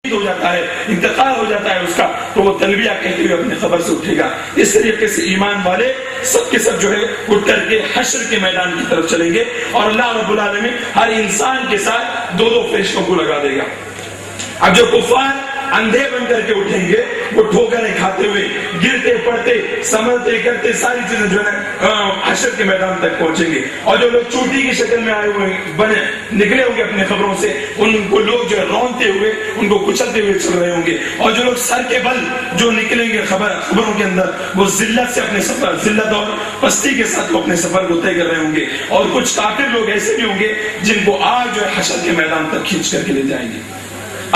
ہو جاتا ہے، انتقال ہو جاتا ہے اس کا، تو وہ تلبیہ کہتے ہوئے اپنی خبر سے اٹھے گا۔ اس طریقے سے ایمان والے سب کے سب جو ہے اٹھ کر کے حشر کے میدان کی طرف چلیں گے، اور اللہ رب العالمین ہر انسان کے ساتھ دو دو فرشتوں کو لگا دے گا۔ اب جو کفار اندھے بن کر کے اٹھیں گے، وہ ٹھوکریں کھاتے ہوئے، گرتے پڑتے، سنبھلتے کرتے ساری چیزیں جو ہے حشر کے میدان تک پہنچیں گے، اور جو لوگ چوٹی کی شکل میں آئے ہوئے بنے نکلے ہوں گے اپنے خبروں سے، ان کو لوگ جو ہے رونتے ہوئے ان کو کچلتے ہوئے چل رہے ہوں گے، اور جو لوگ سر کے بل جو نکلیں گے خبروں کے اندر، وہ ذلت سے اپنے سفر، ذلت اور پستی کے ساتھ وہ اپنے سفر کو طے کر رہے ہوں گے، اور کچھ کافر لوگ ایسے بھی ہوں گے جن کو آگ جو ہے حشر کے میدان تک کھینچ کر کے لے جائیں گے،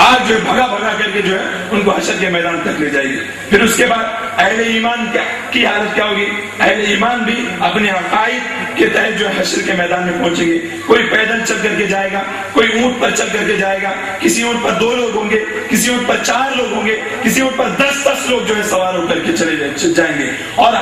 آج جو بھگا بھگا کر کے جو ہے ان کو حشر کے میدان تک لے جائے گی۔ پھر اس کے بعد اہل ایمان کی حالت کیا ہوگی؟ اہل ایمان بھی اپنے عقائد کے تحت جو ہے حشر کے میدان میں پہنچیں گے۔ کوئی پیدل چل کر کے جائے گا، کوئی اونٹ پر چل کر کے جائے گا، کسی اونٹ پر 2 لوگ ہوں گے، کسی اونٹ پر 4 لوگ ہوں گے، کسی اونٹ پر 10 لوگ جو ہے سوار ہو کر کے چلے جائیں گے، اور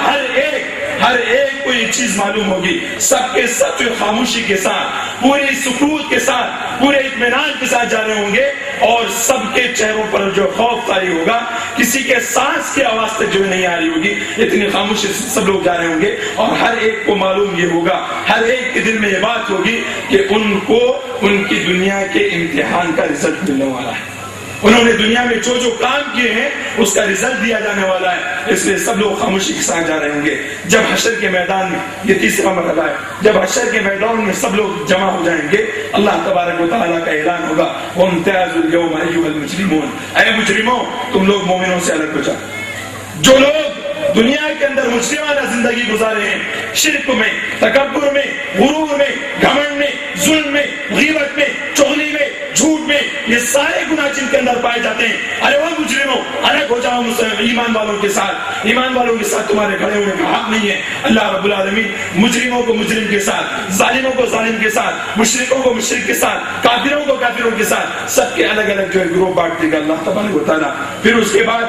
ہر ایک کو یہ چیز معلوم ہوگی، سب کے سب جو خاموشی کے ساتھ، پوری سکوت کے ساتھ، پورے اطمینان کے ساتھ جا رہے ہوں گے، اور سب کے چہروں پر جو خوف طاری ہوگا، کسی کے سانس کی آواز تک جو نہیں آ رہی ہوگی، اتنی خاموشی سے سب لوگ جا رہے ہوں گے، اور ہر ایک کو معلوم یہ ہوگا، ہر ایک کے دل میں یہ بات ہوگی کہ ان کو ان کی دنیا کے امتحان کا رزلٹ ملنے والا ہے، انہوں نے دنیا میں جو کام کیے ہیں اس کا رزلٹ دیا جانے والا ہے، اس لیے سب لوگ خاموشی کے ساتھ جا رہے ہوں گے۔ جب حشر کے میدان میں، یہ تیسرا مرحلہ ہے، جب حشر کے میدان میں سب لوگ جمع ہو جائیں گے، اللہ تبارک و تعالیٰ کا اعلان ہوگا، وَامْتَازُوا الْيَوْمَ أَيُّهَا الْمُجْرِمُونَ، اے مجرموں تم لوگ مومنوں سے الگ ہو جاؤ۔ جو لوگ دنیا کے اندر مجرمانہ زندگی گزارے ہیں، شرک میں، تکبر میں، غرور میں، گھمنڈ میں، ظلم میں، غیبت میں، چغلی میں، جھوٹ میں، یہ سارے گناہ جن کے اندر پائے جاتے ہیں، ارے وہ مجرموں الگ ہو جاؤ ایمان والوں کے ساتھ، ایمان والوں کے ساتھ تمہارے کھڑے ہونے کا حق نہیں ہے۔ اللہ رب العالمین مجرموں کو مجرم کے ساتھ، ظالموں کو ظالم کے ساتھ، مشرکوں کو مشرک کے ساتھ، کافروں کو کافروں کے ساتھ، سب کے الگ الگ جو ہے گروہ بانٹ دے گا اللہ تبارک و تعالیٰ۔ پھر اس کے بعد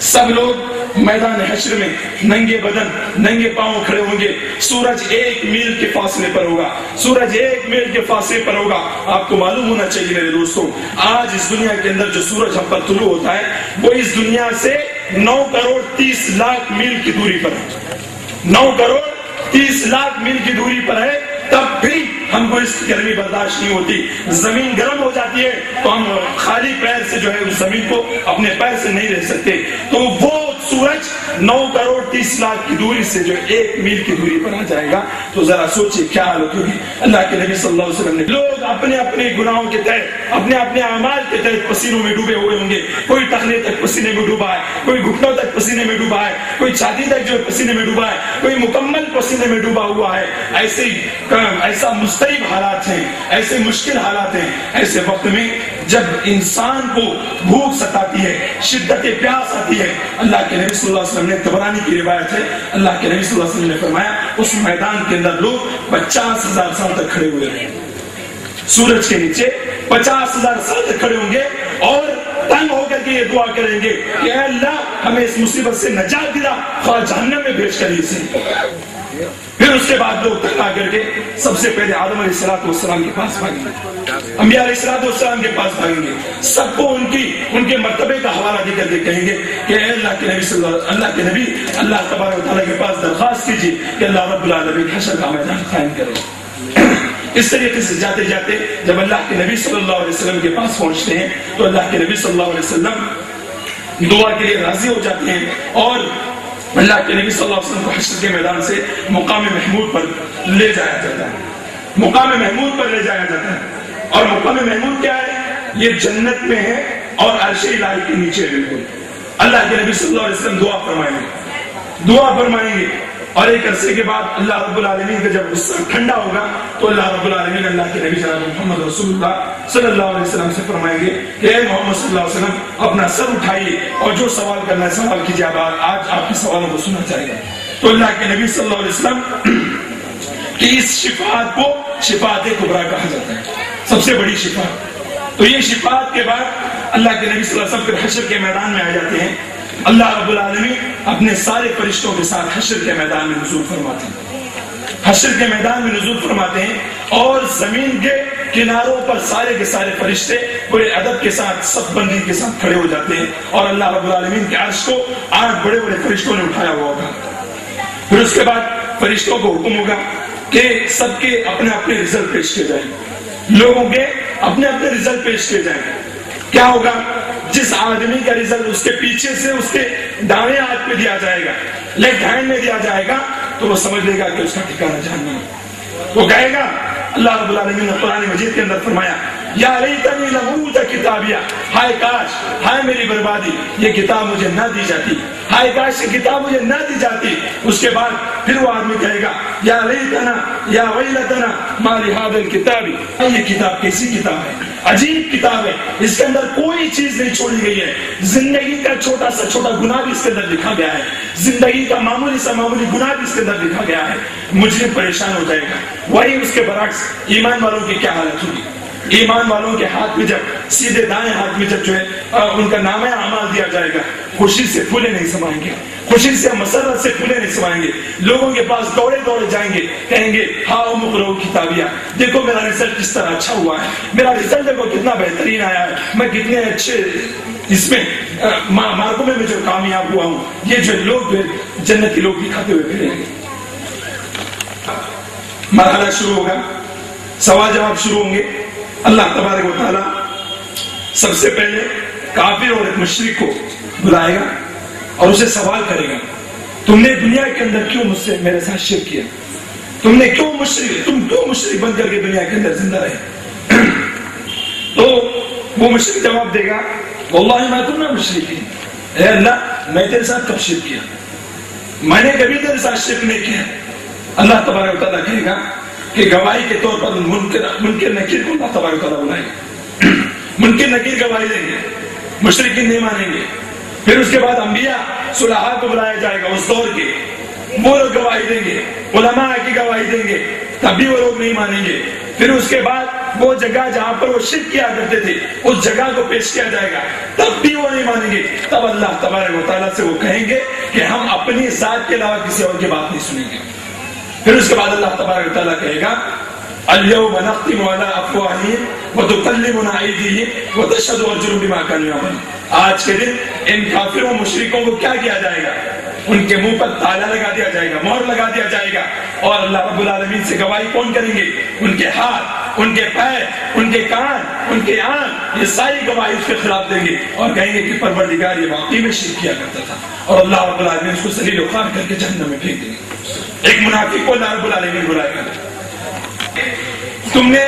سب لوگ میدان حشر میں ننگے بدن، ننگے پاؤں کھڑے ہوں گے، سورج 1 میل کے فاصلے پر ہوگا، سورج 1 میل کے فاصلے پر ہوگا۔ آپ کو معلوم ہونا چاہیے میرے دوستوں، آج اس دنیا کے اندر جو سورج ہم پر طلوع ہوتا ہے وہ اس دنیا سے 9 کروڑ 30 لاکھ میل کی دوری پر ہے، 9 کروڑ 30 لاکھ میل کی دوری پر ہے، تب بھی ہم کو اس کی گرمی برداشت نہیں ہوتی، زمین گرم ہو جاتی ہے تو ہم خالی پیر سے جو ہے اس زمین کو اپنے پیر سے نہیں رہ سکتے، تو وہ سورج 9 کروڑ 30 لاکھ کی دوری سے جو 1 میل کی دوری پر آ جائے گا، تو ذرا سوچئے کیا حالت ہوگی۔ اللہ کے نبی صلی اللہ علیہ وسلم نے لوگ اپنے اپنے گناہوں کے تحت، اپنے اپنے اعمال کے تحت پسینوں میں ڈوبے ہوئے ہوں گے، کوئی ٹخنے تک پسینے میں ڈوبا ہے، کوئی گھٹنوں تک پسینے میں ڈوبا ہے، کوئی چھاتی تک جو پسینے میں ڈوبا ہے، کوئی مکمل پسینے میں ڈوبا ہوا ہے۔ ایسا مضطرب حالات ہیں، ایسے مشکل حالات ہیں، ایسے وقت میں جب انسان کو بھوک ستاتی ہے، شدت پیاس آتی ہے، اللہ کے نبی صلی اللہ علیہ وسلم نے، طبرانی کی روایت ہے، اللہ کے نبی صلی اللہ علیہ وسلم نے فرمایا اس میدان کے اندر لوگ 50,000 سال تک کھڑے ہوئے رہیں گے، سورج کے نیچے 50,000 سال تک کھڑے ہوں گے، اور تنگ ہو کر کے یہ دعا کریں گے کہ اے اللہ ہمیں اس مصیبت سے نجات دلا، خواہ جہنم میں بھیج کر اسے۔ پھر اس کے بعد لوگ تک آ کر کے سب سے پہلے آدم علیہ السلام کے پاس بھاگیں گے، انبیاء علیہ السلام کے پاس بھاگیں گے، سب کو ان کے مرتبے کا حوالہ دے کر کے کہیں گے کہ اے اللہ کے نبی اللہ تبارک و تعالیٰ کے پاس درخواست کیجیے کہ اللہ رب العالمین حشر کا میدان قائم کرے۔ اس طریقے سے جاتے جاتے جب اللہ کے نبی صلی اللہ علیہ وسلم کے پاس پہنچتے ہیں تو اللہ کے نبی صلی اللہ علیہ وسلم دعا کے لیے راضی ہو جاتے ہیں، اور اللہ کے نبی صلی اللہ علیہ وسلم کو حشر کے میدان سے مقام محمود پر لے جایا جاتا ہے، مقام محمود پر لے جایا جاتا ہے۔ اور مقام محمود کیا ہے؟ یہ جنت میں ہے اور عرش الہی کے نیچے بالکل۔ اللہ کے نبی صلی اللہ علیہ وسلم دعا فرمائیں گے، اور ایک عرصے کے بعد اللہ رب العالمین کا جب غصہ ٹھنڈا ہوگا تو اللہ رب العالمین اللہ کے نبی جناب محمد رسول اللہ صلی اللہ علیہ وسلم سے فرمائیں گے کہ اے محمد صلی اللہ علیہ وسلم اپنا سر اٹھائیے اور جو سوال کرنا ہے سوال کیجیے، آج آپ کے سوالوں کو سنا چاہیے گا۔ تو اللہ کے نبی صلی اللہ علیہ وسلم کی اس شفاعت کو شفاعت کبریٰ کہا جاتا ہے، سب سے بڑی شفاعت۔ تو یہ شفاعت کے بعد اللہ کے نبی صلی اللہ علیہ وسلم پھر حشر کے میدان میں آ جاتے ہیں، اللہ رب العالمین اپنے سارے فرشتوں کے ساتھ حشر کے میدان میں نزول فرماتے ہیں، حشر کے میدان میں نزول فرماتے ہیں، اور زمین کے کناروں پر سارے کے سارے فرشتے پورے ادب کے ساتھ صف بندی کے ساتھ کھڑے ہو جاتے ہیں اور اللہ رب العالمین کے عرش کو 8 بڑے بڑے فرشتوں نے اٹھایا ہوا ہوگا. پھر اس کے بعد فرشتوں کو حکم ہوگا کہ سب کے اپنے اپنے رزلٹ پیش کیے جائیں, لوگوں کے اپنے اپنے رزلٹ پیش کیے جائیں. کیا ہوگا؟ جس آدمی کا رزلٹ اس کے پیچھے سے اس کے دائیں ہاتھ پہ دیا جائے گا, لیفٹ ہینڈ میں دیا جائے گا, تو وہ سمجھ لے گا کہ اس کا ٹھکانہ جہنم ہے. وہ کہے گا, اللہ رب العالمین نے قرآن مجید کے اندر فرمایا, یا لیتنی لم اوت کتابیہ, ہائے کاش, ہائے میری بربادی, یہ کتاب مجھے نہ دی جاتی, ہائے کاش یہ کتاب مجھے نہ دی جاتی. اس کے بعد پھر وہ آدمی کہے گا, یا لیتنا یا ویلتنا ما لہذا الکتاب, یہ کتاب کیسی کتاب ہے, عجیب کتاب ہے, اس کے اندر کوئی چیز نہیں چھوڑی گئی ہے, زندگی کا چھوٹا سا چھوٹا گناہ بھی اس کے اندر لکھا گیا ہے, زندگی کا معمولی سا معمولی گناہ بھی اس کے اندر لکھا گیا ہے. مجرم پریشان ہو جائے گا. وہی اس کے برعکس ایمان والوں کی کیا حالت ہوگی؟ ایمان والوں کے ہاتھ میں جب سیدھے دائیں ہاتھ میں جب جو ہے ان کا نامہ اعمال دیا جائے گا, خوشی سے پھولے نہیں سمائیں گے, خوشی سے مسرت سے پھولے نہیں سمائیں گے. لوگوں کے پاس دوڑے دوڑے جائیں گے, کہیں گے ہاؤ مقرؤ کتابیہ, دیکھو میرا رزلٹ کس طرح اچھا ہوا ہے, میرا رزلٹ دیکھو کتنا بہترین آیا ہے, میں کتنے اچھے اس میں مارکوں میں جو کامیاب ہوا ہوں. یہ جو لوگ جنتی لوگ دکھاتے ہوئے پھریں گے. مرحلہ شروع ہوگا, سوال جواب شروع ہوں گے. اللہ تبارک و تعالی سب سے پہلے کافر اور ایک مشرک کو بلائے گا اور اسے سوال کرے گا, تم نے دنیا کے اندر کیوں مجھ سے میرے ساتھ شرک کیا, تم کیوں مشرک بن کر کے دنیا کے اندر زندہ رہے؟ تو وہ مشرک جواب دے گا, واللہ ما کنا مشرکین, اے اللہ میں تیرے ساتھ کب شرک کیا, میں نے کبھی تیرے ساتھ شرک نہیں کیا. اللہ تبارک و تعالیٰ کہے گا کہ گواہی کے طور پر منکر نکیر کو اللہ تبارک و تعالیٰ بلائے گا. منکر نکیر گواہی دیں گے, مشرکین نہیں مانیں گے. پھر اس کے بعد انبیاء صلحاء کو بلایا جائے گا اس دور کے, وہ لوگ گواہی دیں گے, علماء کی گواہی دیں گے, تب بھی وہ لوگ نہیں مانیں گے. پھر اس کے بعد وہ جگہ جہاں پر وہ شرک کیا کرتے تھے اس جگہ کو پیش کیا جائے گا, تب بھی وہ نہیں مانیں گے. تب اللہ تبارک و تعالیٰ سے وہ کہیں گے کہ ہم اپنی ذات کے علاوہ کسی اور کی بات نہیں سنیں گے. پھر اس کے بعد اللہ تبارک و تعالیٰ کہے گا, اليوم نختم على افواههم وتكلمنا ايديهم وتشهد ارجلهم بما كانوا يعملون. آج کے دن ان کافروں مشرکوں کو کیا کیا جائے گا, ان کے منہ پر تالا لگا دیا جائے گا, مہر لگا دیا جائے گا, اور اللہ رب العالمین سے گواہی کون کریں گے؟ ان کے ہاتھ, ان کے پیر, ان کے کان, ان کے آنکھ, یہ ساری گواہی اس کے خلاف دیں گے اور کہیں گے کہ پروردگار یہ واقعی میں شرک کیا کرتا تھا, اور اللہ رب العالمین اس کو ذلیل و خوار کر کے جہنم میں پھینک دیں گے. ایک منافق کو اللہ رب العالمین بلائے گا, تم نے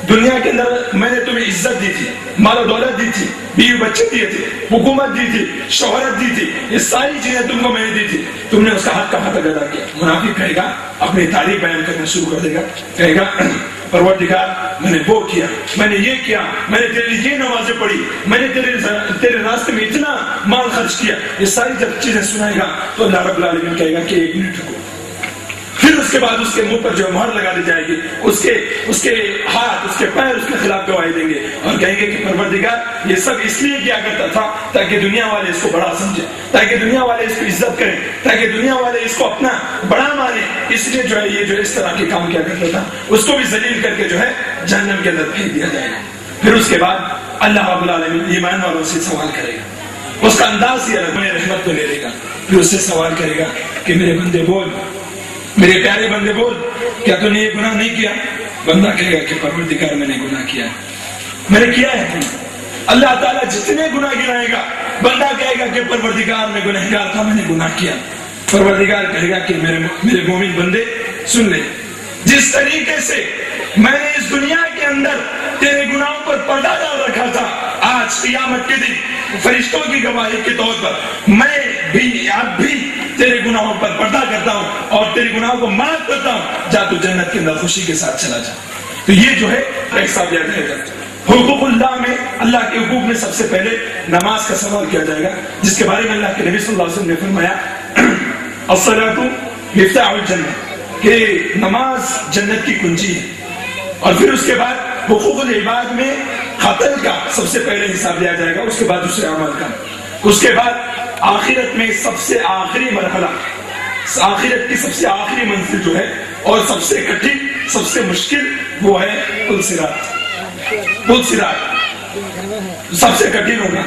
دنیا کے اندر میں نے تمہیں عزت دی تھی, مال و دولت دی تھی, بیوی بچے دیے تھے, حکومت دی تھی, شہرت دی تھی, یہ ساری چیزیں تم کو میں نے دی تھی, تم نے اس کا حق کہاں تک ادا کیا؟ منافق کہے گا, اپنی تعریف بیان کرنا شروع کر دے گا, کہے گا پروردگار میں نے وہ کیا, میں نے یہ کیا, میں نے تیرے لیے یہ نمازیں پڑھی, میں نے تیرے راستے میں اتنا مال خرچ کیا. یہ ساری جب چیزیں سنائے گا تو اللہ رب العالمین کہے گا کہ 1 منٹ رکو. پھر اس کے بعد اس کے منہ پر جو مہر لگا دی جائے گی, اس کے ہاتھ, اس کے پیر اس کے خلاف گواہی دیں گے اور کہیں گے کہ پروردگار یہ سب اس لیے کیا کرتا تھا تاکہ دنیا والے اس کو بڑا سمجھے, تاکہ دنیا والے اس کو عزت کریں, تاکہ دنیا والے اس کو اپنا بڑا مانے, اس لیے جو ہے یہ جو اس طرح کے کام کیا کرتا تھا اس کو بھی ذلیل کر کے جو ہے جہنم کے اندر پھینک دیا جائے گا. پھر اس کے بعد اللہ رب العالمین ایمان والوں سے سوال کرے گا, اس کا انداز یہ رحمت رحمت کو لے لے گا. پھر اس سے سوال کرے گا کہ میرے بندے بول, میرے پیارے بندے بول, کیا تو نے یہ گناہ نہیں کیا؟ بندہ کہے گا کہ پروردگار میں نے گناہ کیا ہے, میں نے کیا ہے. اللہ تعالیٰ جتنے گناہ گنائے گا, بندہ کہے گا کہ پروردگار میں گنہگار تھا, میں نے گناہ کیا. پروردگار کہے گا کہ میرے مومن بندے سن لے, جس طریقے سے میں نے اس دنیا کے اندر تیرے گناہوں پر پردہ ڈال رکھا تھا, آج قیامت کے دن فرشتوں کی گواہی کے طور پر میں بھی اب بھی تیرے گناہوں پر پردہ کرتا ہوں اور تیرے گناہوں کو معاف کرتا ہوں, جا تو جنت کے اندر خوشی کے ساتھ چلا جا. تو یہ جو ہے حساب دیا جائے گا. حقوق اللہ میں, اللہ کے حقوق میں سب سے پہلے نماز کا سوال کیا جائے گا, جس کے بارے میں اللہ کے نبی صلی اللہ علیہ وسلم نے فرمایا الصلاۃ مفتاح الجنہ, کہ نماز جنت کی کنجی ہے. اور پھر اس کے بعد حقوق العباد میں قتل کا سب سے پہلے حساب لیا جائے گا, اس کے بعد دوسرے عمل کا, اس کے بعد آخرت میں سب سے آخری مرحلہ, آخرت کی سب سے آخری منزل جو ہے اور سب سے کٹھن سب سے مشکل وہ ہے پل صراط، پل صراط سب سے کٹھن ہوگا۔